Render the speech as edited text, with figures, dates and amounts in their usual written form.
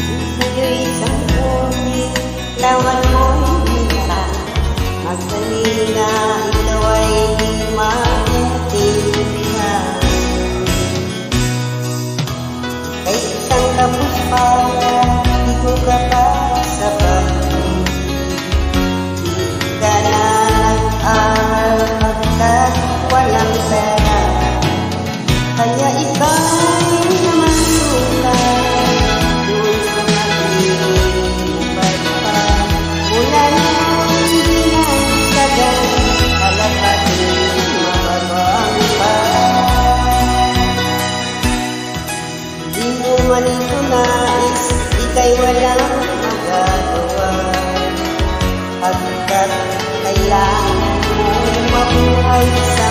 Sa'yo'y sampuni, lawan mo'y hira. Magsabi na ikaw ay di maintindihan. Kay isang tapos para, di ko ka pa sa pagod. Di ka na nag-aral pagkat walang pera. Kaya ika'y naman sulat doon sa nag-iipad pa. Mula noon ginagsagan, kalapatid mababang pa. Di mo man ito nais, ika'y walang magagawa. Pagkat kailangan mo mabuhay sa